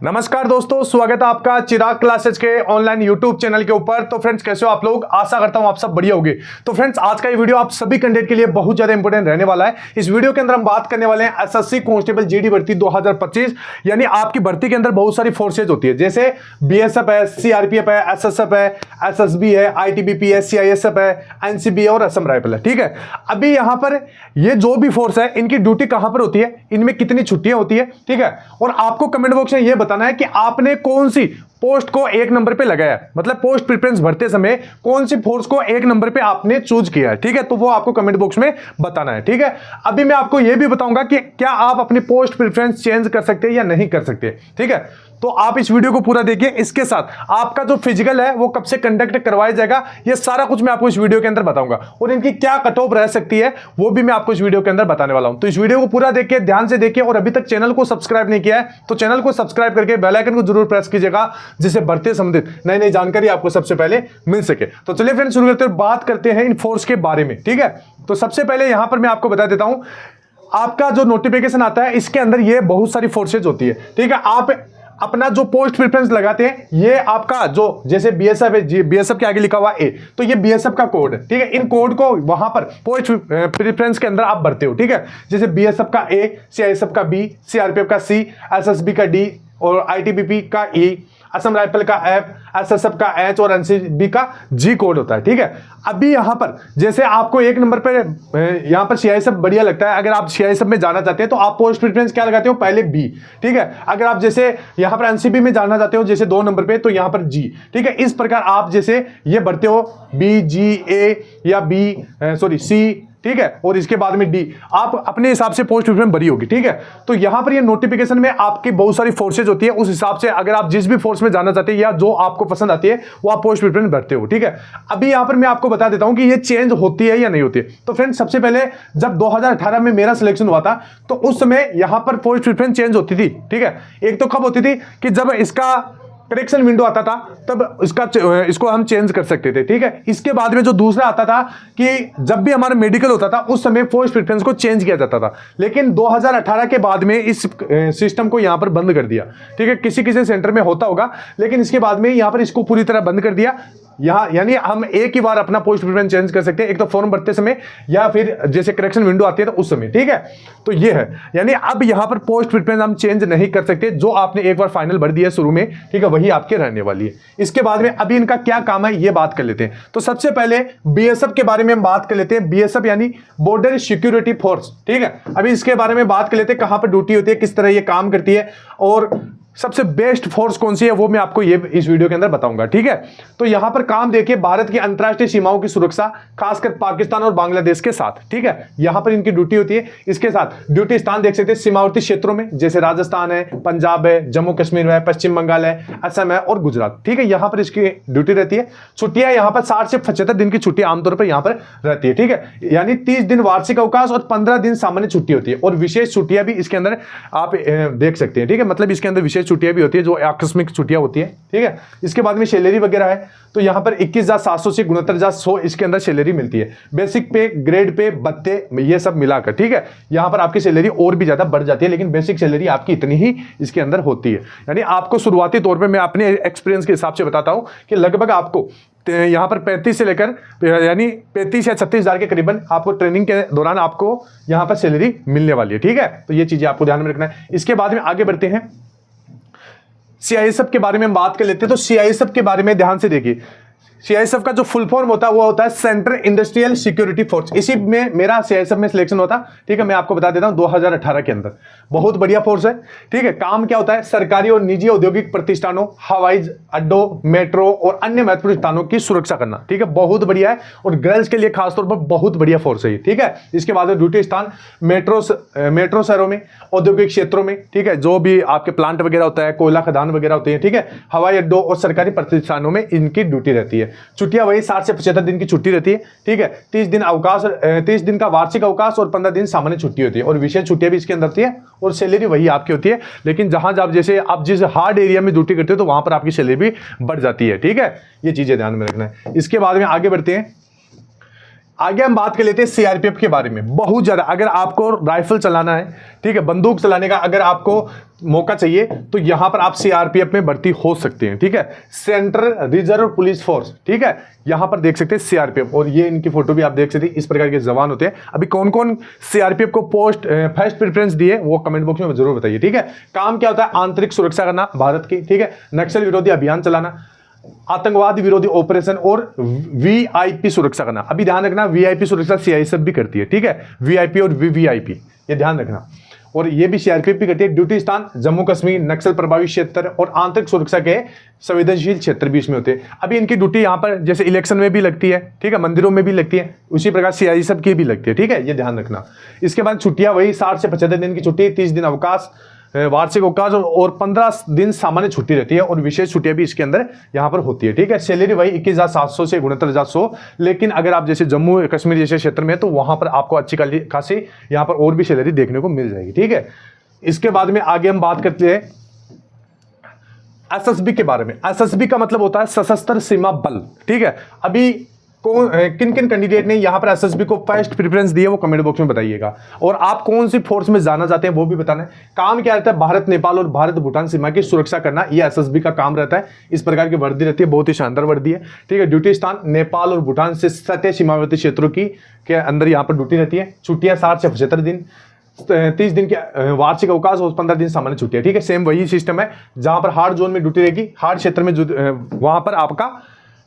नमस्कार दोस्तों, स्वागत है आपका चिराग क्लासेस के ऑनलाइन यूट्यूब चैनल के ऊपर। तो फ्रेंड्स, कैसे हो आप लोग? आशा करता हूं आप सब बढ़िया होंगे। तो फ्रेंड्स, आज का ये वीडियो आप सभी कैंडिडेट के लिए बहुत ज्यादा इंपॉर्टेंट रहने वाला है। इस वीडियो के अंदर हम बात करने वाले हैं एसएससी कांस्टेबल जीडी भर्ती 2025। यानी आपकी भर्ती के अंदर बहुत सारी फोर्सेज होती है, जैसे बीएसएफ है, सीआरपीएफ है, एसएसएफ है, एसएसबी है, आईटीबीपी है, सीआईएसएफ है, एनसीबी और असम राइफल है। ठीक है, अभी यहां पर ये जो भी फोर्स है, इनकी ड्यूटी कहां पर होती है, इनमें कितनी छुट्टियां होती है। ठीक है, और आपको कमेंट बॉक्स में यह बताना है कि आपने कौन सी पोस्ट को एक नंबर पे लगाया, मतलब पोस्ट प्रेफरेंस भरते समय कौन सी फोर्स को एक नंबर पे आपने चूज किया है। ठीक है, तो वो आपको कमेंट बॉक्स में बताना है। ठीक है, अभी मैं आपको यह भी बताऊंगा कि क्या आप अपनी पोस्ट प्रेफरेंस चेंज कर सकते हैं या नहीं कर सकते। ठीक है, तो आप इस वीडियो को पूरा देखिए। इसके साथ आपका जो फिजिकल है वो कब से कंडक्ट करवाया जाएगा, ये सारा कुछ मैं आपको इस वीडियो के अंदर बताऊंगा, और इनकी क्या कट ऑफ रह सकती है वो भी मैं आपको इस वीडियो के अंदर बताने वाला हूं। तो इस वीडियो को पूरा देखिए, ध्यान से देखिए, और अभी तक चैनल को सब्सक्राइब नहीं किया है तो चैनल को सब्सक्राइब करके बेल आइकन को जरूर प्रेस कीजिएगा, जिससे बढ़ते संबंधित नई नई जानकारी आपको सबसे पहले मिल सके। तो चलिए फ्रेंड्स, शुरू करते हैं, बात करते हैं इन फोर्स के बारे में। ठीक है, तो सबसे पहले यहां पर मैं आपको बता देता हूं, आपका जो नोटिफिकेशन आता है इसके अंदर ये बहुत सारी फोर्सेज होती है। ठीक है, आप अपना जो पोस्ट प्रेफरेंस लगाते हैं, ये आपका जो जैसे बीएसएफ है, बीएसएफ के आगे लिखा हुआ ए, तो ये बीएसएफ का कोड है। ठीक है, इन कोड को वहां पर पोस्ट प्रेफरेंस के अंदर आप भरते हो। ठीक है, जैसे बीएसएफ का ए, सीआईएसएफ का बी, सीआरपीएफ का सी, एसएसबी का डी और आईटीबीपी का ई, असम राइफल का एफ, एसएसएफ का एच और एनसीबी का जी कोड होता है। ठीक है, अभी यहां पर जैसे आपको एक नंबर पे यहां पर सीआईएसएफ बढ़िया लगता है, अगर आप सीआईएसएफ में जाना चाहते हैं तो आप पोस्ट प्रेफरेंस क्या लगाते हो, पहले बी। ठीक है, अगर आप जैसे यहां पर एनसीबी में जाना चाहते हो जैसे 2 नंबर पे, तो यहां पर जी। ठीक है, इस प्रकार आप जैसे ये भरते हो बी जी ए या बी सी। ठीक है, और इसके बाद में डी, आप अपने हिसाब से पोस्ट प्रेफरेंस भरी होगी। ठीक है, तो यहां पर ये नोटिफिकेशन में आपकी बहुत सारी फोर्सेज होती है, उस हिसाब से अगर आप जिस भी फोर्स में जाना चाहते हैं या जो आपको पसंद आती है वो आप पोस्ट प्रेफरेंस भरते हो। ठीक है, अभी यहां पर मैं आपको बता देता हूं कि ये चेंज होती है या नहीं होती है। तो फ्रेंड्स, सबसे पहले जब 2018 में मेरा सिलेक्शन हुआ था तो उस समय यहां पर पोस्ट प्रेफरेंस चेंज होती थी। ठीक है, एक तो कब होती थी कि जब इसका करेक्शन विंडो आता था तब इसको हम चेंज कर सकते थे। ठीक है, इसके बाद में जो दूसरा आता था कि जब भी हमारा मेडिकल होता था उस समय पोस्ट प्रेफरेंस को चेंज किया जाता था, लेकिन 2018 के बाद में इस सिस्टम को यहां पर बंद कर दिया। ठीक है, किसी किसी सेंटर में होता होगा, लेकिन इसके बाद में यहां पर इसको पूरी तरह बंद कर दिया। यहाँ यानी हम एक ही बार अपना पोस्ट प्रेफरेंस चेंज कर सकते हैं, एक तो फॉर्म भरते समय या फिर जैसे करेक्शन विंडो आती है तो उस समय। ठीक है, तो ये है, यानी अब यहां पर पोस्ट प्रेफरेंस हम चेंज नहीं कर सकते, जो आपने एक बार फाइनल भर दिया शुरू में, ठीक है, वही आपके रहने वाली है। इसके बाद में अभी इनका क्या काम है ये बात कर लेते हैं। तो सबसे पहले बीएसएफ के बारे में हम बात कर लेते हैं। बीएसएफ यानी बॉर्डर सिक्योरिटी फोर्स। ठीक है, अभी इसके बारे में बात कर लेते हैं, कहां पर ड्यूटी होती है, किस तरह ये काम करती है, और सबसे बेस्ट फोर्स कौन सी है वो मैं आपको ये इस वीडियो के अंदर बताऊंगा। ठीक है, तो यहां पर काम देखिए, भारत की अंतरराष्ट्रीय सीमाओं की सुरक्षा, खासकर पाकिस्तान और बांग्लादेश के साथ। ठीक है, यहां पर इनकी ड्यूटी होती है। इसके साथ ड्यूटी स्थान देख सकते हैं सीमावर्ती क्षेत्रों में, जैसे राजस्थान है, पंजाब है, जम्मू कश्मीर है, पश्चिम बंगाल है, असम है और गुजरात। ठीक है, यहां पर इसकी ड्यूटी रहती है। छुट्टियां यहां पर 60 से 75 दिन की छुट्टी आमतौर पर यहां पर रहती है। ठीक है, यानी 30 दिन वार्षिक अवकाश और 15 दिन सामान्य छुट्टी होती है, और विशेष छुट्टियां भी इसके अंदर आप देख सकते हैं। ठीक है, मतलब इसके अंदर विशेष छुट्टियां भी होती है जो आकस्मिक छुट्टियां होती है। ठीक है, इसके बाद में सैलरी वगैरह है, तो यहां पर 21,700 से 69,100 इसके अंदर सैलरी मिलती है। बेसिक पे, ग्रेड पे, भत्ते, ये सब मिलाकर। ठीक है, यहां पर आपकी सैलरी और भी ज्यादा बढ़ जाती है, लेकिन बेसिक सैलरी आपकी इतनी ही इसके अंदर होती है। यानी आपको शुरुआती तौर पे मैं अपने एक्सपीरियंस के हिसाब से बताता हूं कि लगभग आपको यहां पर 35 से लेकर यानी 35 या 36,000 के करीबन आपको ट्रेनिंग के दौरान आपको यहां पर सैलरी मिलने वाली है। ठीक है, तो ये चीजें आपको ध्यान में रखना है। इसके बाद में आगे बढ़ते हैं, सीआईएसएफ के बारे में हम बात कर लेते हैं। तो सीआईएसएफ के बारे में ध्यान से देखिए, सीआईएसएफ का जो फुल फॉर्म होता है वो होता है सेंट्रल इंडस्ट्रियल सिक्योरिटी फोर्स। इसी में मेरा सीआईएसएफ में सिलेक्शन होता। ठीक है, मैं आपको बता देता हूं 2018 के अंदर। बहुत बढ़िया फोर्स है। ठीक है, काम क्या होता है, सरकारी और निजी औद्योगिक प्रतिष्ठानों, हवाई अड्डों, मेट्रो और अन्य महत्वपूर्ण स्थानों की सुरक्षा करना। ठीक है, बहुत बढ़िया है, और गर्ल्स के लिए खासतौर पर बहुत बढ़िया फोर्स है। ठीक है, इसके बाद ड्यूटी स्थान मेट्रो शहरों में, औद्योगिक क्षेत्रों में। ठीक है, जो भी आपके प्लांट वगैरह होता है, कोयला खदान वगैरह होते हैं। ठीक है, हवाई अड्डों और सरकारी प्रतिष्ठानों में इनकी ड्यूटी रहती है। छुट्टियां वही 60 से 75 दिन की छुट्टी रहती है। ठीक है, 30 दिन अवकाश, 30 दिन का वार्षिक अवकाश और 15 दिन सामान्य छुट्टी होती है, और विशेष छुट्टियां भी इसके अंदर होती है, और सैलरी वही आपकी होती है। लेकिन जहां आप जैसे आप जिस हार्ड एरिया में ड्यूटी करते हो तो वहां पर आपकी सैलरी भी बढ़ जाती है। ठीक है, ये चीजें ध्यान में रखना है। इसके बाद में आगे बढ़ते हैं, आगे हम बात कर लेते हैं सीआरपीएफ के बारे में। बहुत ज्यादा अगर आपको राइफल चलाना है, ठीक है, बंदूक चलाने का अगर आपको मौका चाहिए तो यहां पर आप सीआरपीएफ में भर्ती हो सकते हैं, ठीक है। सेंट्रल रिजर्व पुलिस फोर्स, ठीक है, यहां पर देख सकते हैं सीआरपीएफ, और ये इनकी फोटो भी आप देख सकते हैं। इस प्रकार के जवान होते हैं। अभी कौन कौन सीआरपीएफ को पोस्ट फर्स्ट प्रेफरेंस दिए वो कमेंट बॉक्स में जरूर बताइए, ठीक है। काम क्या होता है? आंतरिक सुरक्षा करना भारत की, ठीक है, नक्सल विरोधी अभियान चलाना, आतंकवाद विरोधी ऑपरेशन और वीआईपी सुरक्षा करना। अभी ध्यान रखना, वीआईपी सुरक्षा सीआईएसएफ भी करती है, ठीक है, वीआईपी और वीवीआईपी, ये ध्यान रखना। और ये भी सीआरपीएफ भी करती है। ड्यूटी स्थान जम्मू कश्मीर, नक्सल प्रभावित क्षेत्र और आंतरिक सुरक्षा के संवेदनशील क्षेत्र भी इसमें होते हैं। अभी इनकी ड्यूटी यहाँ पर जैसे इलेक्शन में भी लगती है, ठीक है, मंदिरों में भी लगती है, उसी प्रकार सीआईएसएफ की भी लगती है, ठीक है, ये ध्यान रखना। इसके बाद छुट्टियां वही 60 से 75 दिन की छुट्टी, 30 दिन अवकाश, वार्षिक अवकाश और 15 दिन सामान्य छुट्टी रहती है, और विशेष छुट्टियां भी इसके अंदर यहां पर होती है, ठीक है। सैलरी वही 21,700 से 69,100, लेकिन अगर आप जैसे जम्मू कश्मीर जैसे क्षेत्र में तो वहां पर आपको अच्छी खासी यहां पर और भी सैलरी देखने को मिल जाएगी, ठीक है। इसके बाद में आगे हम बात करते हैं एसएसबी के बारे में। एसएसबी का मतलब होता है सशस्त्र सीमा बल, ठीक है। अभी किन किन कैंडिडेट ने यहां पर एसएसबी को फर्स्ट प्रेफरेंस दी है वो कमेंट बॉक्स में बताइएगा, और आप कौन सी फोर्स में जाना चाहते हैं वो भी बताना है। काम क्या रहता है? भारत नेपाल और भारत भूटान सीमा की सुरक्षा करना, यह एसएसबी का काम रहता है। इस प्रकार की वर्दी रहती है, बहुत ही शानदार वर्दी है, ठीक है। ड्यूटी स्थान नेपाल और भूटान से सटे सीमावर्ती क्षेत्रों की के अंदर यहां पर ड्यूटी रहती है। छुट्टियां 60 से 75 दिन, 30 दिन के वार्षिक अवकाश और 15 दिन सामान्य छुट्टियां, ठीक है। सेम वही सिस्टम है, जहां पर हार्ड जोन में ड्यूटी रहेगी, हार्ड क्षेत्र में वहां पर आपका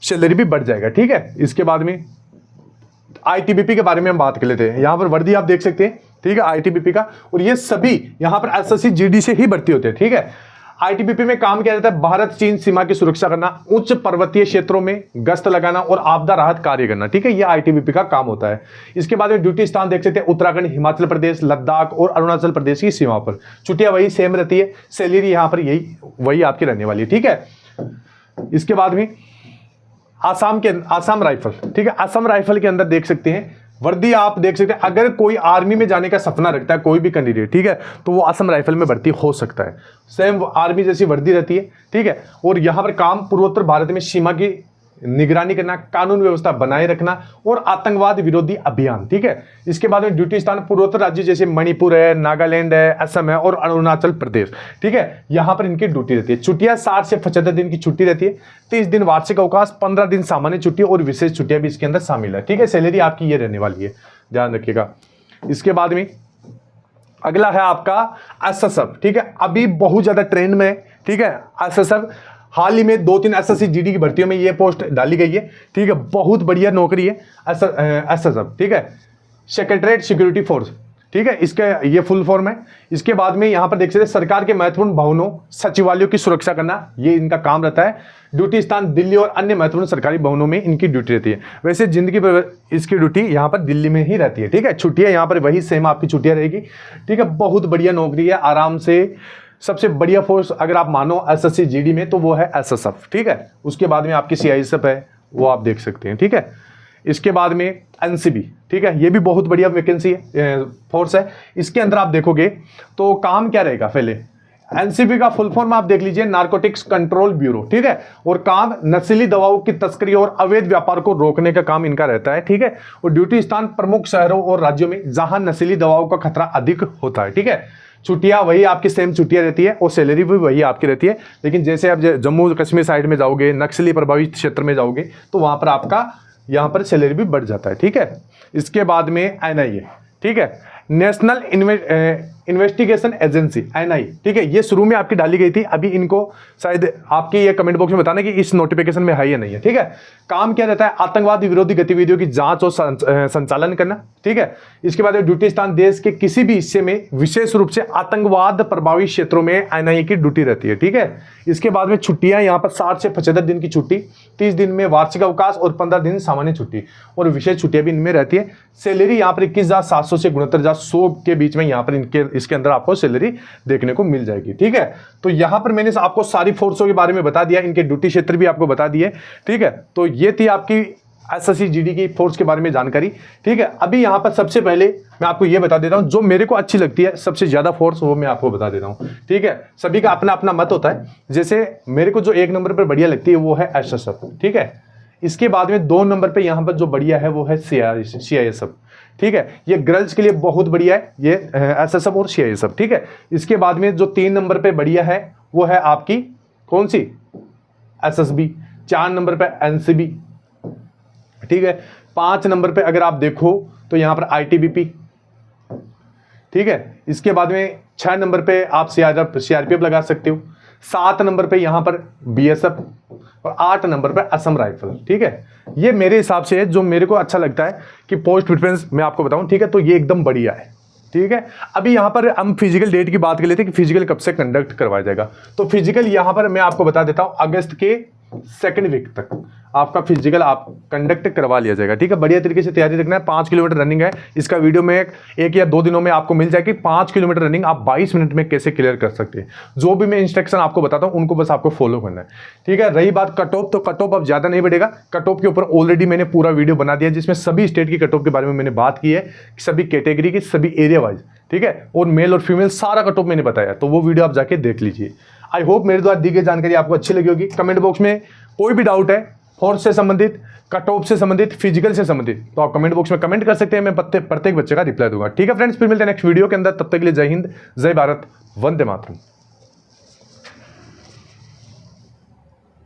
सैलरी भी बढ़ जाएगा, ठीक है। इसके बाद में आईटीबीपी के बारे में हम बात कर लेते हैं। यहां पर वर्दी आप देख सकते हैं, ठीक है, आईटीबीपी का, और ये सभी यहां पर एसएससी जीडी से ही भर्ती होते हैं, ठीक है। आईटीबीपी में काम किया जाता है भारत चीन सीमा की सुरक्षा करना, उच्च पर्वतीय क्षेत्रों में गश्त लगाना और आपदा राहत कार्य करना, ठीक है, ये आईटीबीपी का काम होता है। इसके बाद में ड्यूटी स्थान देख सकते हैं उत्तराखंड, हिमाचल प्रदेश, लद्दाख और अरुणाचल प्रदेश की सीमा पर। छुट्टियां वही सेम रहती है, सैलरी यहां पर यही वही आपकी रहने वाली है, ठीक है। इसके बाद में आसाम राइफल, ठीक है, आसाम राइफल के अंदर देख सकते हैं वर्दी आप देख सकते हैं। अगर कोई आर्मी में जाने का सपना रखता है कोई भी कैंडिडेट, ठीक है, तो वो आसाम राइफल में भर्ती हो सकता है। सेम आर्मी जैसी वर्दी रहती है, ठीक है। और यहां पर काम पूर्वोत्तर भारत में सीमा की निगरानी करना, कानून व्यवस्था बनाए रखना और आतंकवाद विरोधी अभियान, ठीक है। इसके बाद में ड्यूटी स्थान पूर्वोत्तर राज्य जैसे मणिपुर है, नागालैंड है, असम है और अरुणाचल प्रदेश, ठीक है, यहां पर इनकी ड्यूटी रहती है। छुट्टियां 60 से 75 दिन की छुट्टी रहती है, 30 दिन वार्षिक अवकाश, 15 दिन सामान्य छुट्टी और विशेष छुट्टियां भी इसके अंदर शामिल है, ठीक है। सैलरी आपकी ये रहने वाली है, ध्यान रखिएगा। इसके बाद में अगला है आपका एसएसएफ, ठीक है, अभी बहुत ज्यादा ट्रेंड में, ठीक है, एसएसएफ। हाल ही में 2-3 एसएससी जीडी की भर्तियों में ये पोस्ट डाली गई है, ठीक है, बहुत बढ़िया नौकरी है एसएसएफ, ठीक है, सेक्रेटरीट सिक्योरिटी फोर्स, ठीक है, इसका ये फुल फॉर्म है। इसके बाद में यहां पर देख सकते हैं सरकार के महत्वपूर्ण भवनों, सचिवालयों की सुरक्षा करना, ये इनका काम रहता है। ड्यूटी स्थान दिल्ली और अन्य महत्वपूर्ण सरकारी भवनों में इनकी ड्यूटी रहती है। वैसे जिंदगी पर इसकी ड्यूटी यहां पर दिल्ली में ही रहती है, ठीक है। छुट्टियां यहां पर वही सेम आपकी छुट्टियां रहेगी, ठीक है, बहुत बढ़िया नौकरी है, आराम से। सबसे बढ़िया फोर्स अगर आप मानो एसएससी जीडी में तो वो है एसएसएफ, ठीक है। उसके बाद में आपकी सीआईएसएफ है, वो आप देख सकते हैं, ठीक है। इसके बाद में एनसीबी, ठीक है, ये भी बहुत बढ़िया वैकेंसी है, फोर्स है। इसके अंदर आप देखोगे तो काम क्या रहेगा, पहले एनसीबी का फुल फॉर्म आप देख लीजिए, नारकोटिक्स कंट्रोल ब्यूरो, ठीक है। और काम नशीली दवाओं की तस्करी और अवैध व्यापार को रोकने का काम इनका रहता है, ठीक है। और ड्यूटी स्थान प्रमुख शहरों और राज्यों में जहां नशीली दवाओं का खतरा अधिक होता है, ठीक है। छुट्टियां वही आपकी सेम छुट्टियां रहती है और सैलरी भी वही आपकी रहती है, लेकिन जैसे आप जम्मू कश्मीर साइड में जाओगे, नक्सली प्रभावित क्षेत्र में जाओगे तो वहां पर आपका यहां पर सैलरी भी बढ़ जाता है, ठीक है। इसके बाद में एनआईए, ठीक है, नेशनल इन्वेस्टिगेशन एजेंसी, एनआई, ठीक है, ये शुरू में आपकी डाली गई थी, अभी इनको शायद आपके ये कमेंट बॉक्स में बताना कि इस नोटिफिकेशन में है या नहीं है, ठीक है। काम क्या रहता है? आतंकवाद विरोधी गतिविधियों की जांच और संचालन करना, ठीक है। इसके बाद ड्यूटी स्थान देश के किसी भी हिस्से में, विशेष रूप से आतंकवाद प्रभावित क्षेत्रों में एनआईए की ड्यूटी रहती है, ठीक है। इसके बाद में छुट्टियां यहाँ पर 60 से 75 दिन की छुट्टी, 30 दिन में वार्षिक अवकाश और 15 दिन सामान्य छुट्टी और विशेष छुट्टियां भी इनमें रहती है। सैलरी यहाँ पर 21,700 से 69,100 के बीच में यहाँ पर इसके अंदर आपको सैलरी देखने को मिल जाएगी, ठीक है। तो यहाँ पर मैंने आपको सारी फोर्सों के बारे में बता दिया, इनके ड्यूटी क्षेत्र भी आपको बता दिए, ठीक है। तो ये थी आपकी एसएससी जीडी की फोर्स के बारे में जानकारी, ठीक है। अभी यहाँ पर सबसे पहले मैं आपको ये बता देता हूँ जो मेरे को अच्छी लगती है सबसे ज्यादा फोर्स, वो मैं आपको बता देता हूँ, ठीक है। सभी का अपना अपना मत होता है, जैसे मेरे को जो 1 नंबर पर बढ़िया लगती है वो है एसएसएफ, ठीक है। इसके बाद में 2 नंबर पे यहाँ पर जो बढ़िया है वो है CISF, ठीक है। ये गर्ल्स के लिए बहुत बढ़िया है, ये SSF और CISF, ठीक है। इसके बाद में जो 3 नंबर पे बढ़िया है वो है आपकी कौन सी, SSB। 4 नंबर पे NCB, ठीक है। 5 नंबर पे अगर आप देखो तो यहाँ पर ITBP, ठीक है। इसके बाद में 6 नंबर पे आप CRPF लगा सकते हो। 7 नंबर पे यहाँ पर BSF और 8 नंबर पे असम राइफल, ठीक है। ये मेरे हिसाब से है जो मेरे को अच्छा लगता है कि पोस्ट प्रिफरेंस मैं आपको बताऊं, ठीक है। तो ये एकदम बढ़िया है, ठीक है। अभी यहाँ पर हम फिजिकल डेट की बात कर लेते हैं कि फिजिकल कब से कंडक्ट करवाया जाएगा। तो फिजिकल यहाँ पर मैं आपको बता देता हूँ, अगस्त के 2nd वीक तक आपका फिजिकल आप कंडक्ट करवा लिया जाएगा, ठीक है। बढ़िया तरीके से तैयारी रखना है। 5 किलोमीटर रनिंग है, इसका वीडियो में 1 या 2 दिनों में आपको मिल जाएगी। 5 किलोमीटर रनिंग आप 22 मिनट में कैसे क्लियर कर सकते हैं, जो भी मैं इंस्ट्रक्शन आपको बताता हूं उनको बस आपको फॉलो करना है, ठीक है। रही बात कट ऑफ, तो कट ऑफ अब ज्यादा नहीं बढ़ेगा। कट ऑफ के ऊपर ऑलरेडी मैंने पूरा वीडियो बना दिया जिसमें सभी स्टेट की कट ऑफ के बारे में मैंने बात की है, सभी कैटेगरी की, सभी एरिया वाइज, ठीक है। और मेल और फीमेल सारा कट ऑफ मैंने बताया, तो वो वीडियो आप जाके देख लीजिए। आई होप मेरे द्वारा दी गई जानकारी आपको अच्छी लगी होगी। कमेंट बॉक्स में कोई भी डाउट है फोर्स से संबंधित, कट ऑफ से संबंधित, फिजिकल से संबंधित, तो आप कमेंट बॉक्स में कमेंट कर सकते हैं। मैं प्रत्येक बच्चे का रिप्लाई दूंगा, ठीक है फ्रेंड्स। फिर मिलते हैं नेक्स्ट वीडियो के अंदर, तब तक के लिए जय हिंद, जय भारत, वंदे मातरम।